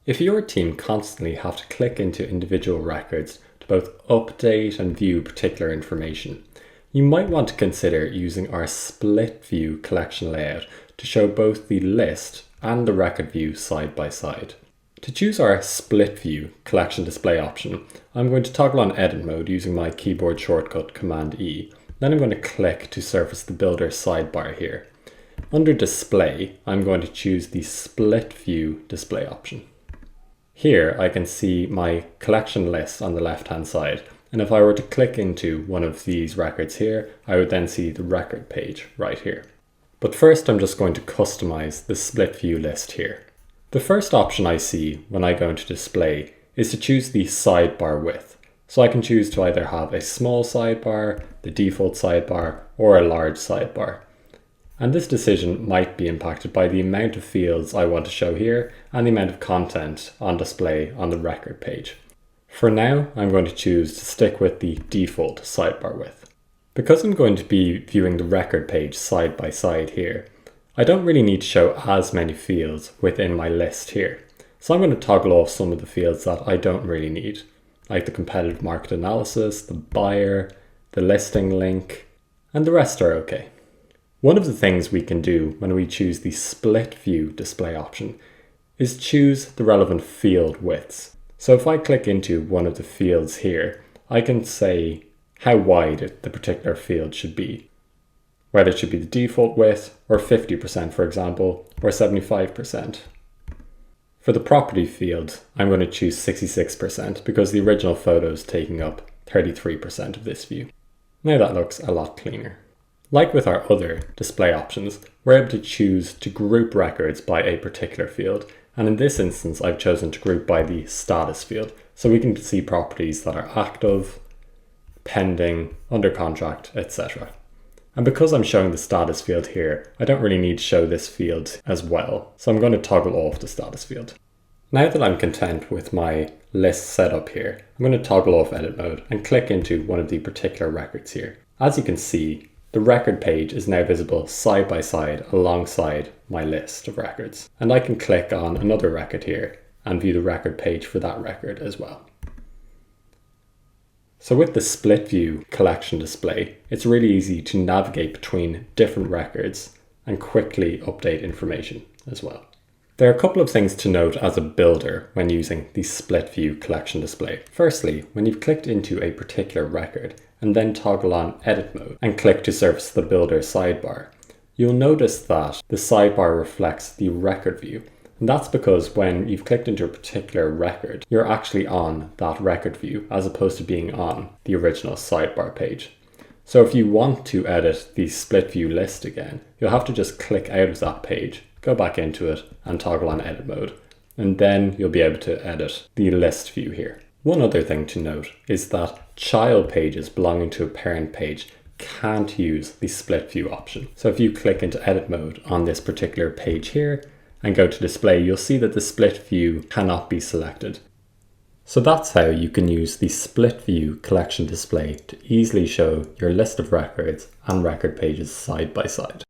If your team constantly have to click into individual records to both update and view particular information, you might want to consider using our split view collection layout to show both the list and the record view side by side. To choose our split view collection display option, I'm going to toggle on edit mode using my keyboard shortcut Command E. Then I'm going to click to surface the builder sidebar here. Under display, I'm going to choose the split view display option. Here I can see my collection list on the left hand side, and if I were to click into one of these records here, I would then see the record page right here. But first I'm just going to customize the split view list here. The first option I see when I go into display is to choose the sidebar width. So I can choose to either have a small sidebar, the default sidebar, or a large sidebar. And this decision might be impacted by the amount of fields I want to show here and the amount of content on display on the record page. For now, I'm going to choose to stick with the default sidebar width. Because I'm going to be viewing the record page side by side here, I don't really need to show as many fields within my list here. So I'm going to toggle off some of the fields that I don't really need, like the competitive market analysis, the buyer, the listing link, and the rest are okay. One of the things we can do when we choose the split view display option is choose the relevant field widths. So if I click into one of the fields here, I can say how wide the particular field should be, whether it should be the default width or 50% for example, or 75%. For the property field, I'm going to choose 66% because the original photo is taking up 33% of this view. Now that looks a lot cleaner. Like with our other display options, we're able to choose to group records by a particular field, and in this instance I've chosen to group by the status field, so we can see properties that are active, pending, under contract, etc. And because I'm showing the status field here, I don't really need to show this field as well, so I'm going to toggle off the status field. Now that I'm content with my list setup here, I'm going to toggle off edit mode and click into one of the particular records here. As you can see, the record page is now visible side by side alongside my list of records. And I can click on another record here and view the record page for that record as well. So with the split view collection display, it's really easy to navigate between different records and quickly update information as well. There are a couple of things to note as a builder when using the split view collection display. Firstly, when you've clicked into a particular record and then toggle on edit mode and click to surface the builder sidebar, you'll notice that the sidebar reflects the record view. And that's because when you've clicked into a particular record, you're actually on that record view as opposed to being on the original sidebar page. So if you want to edit the split view list again, you'll have to just click out of that page, go back into it and toggle on edit mode. And then you'll be able to edit the list view here. One other thing to note is that child pages belonging to a parent page can't use the split view option. So if you click into edit mode on this particular page here, and go to display, you'll see that the split view cannot be selected. So that's how you can use the split view collection display to easily show your list of records and record pages side by side.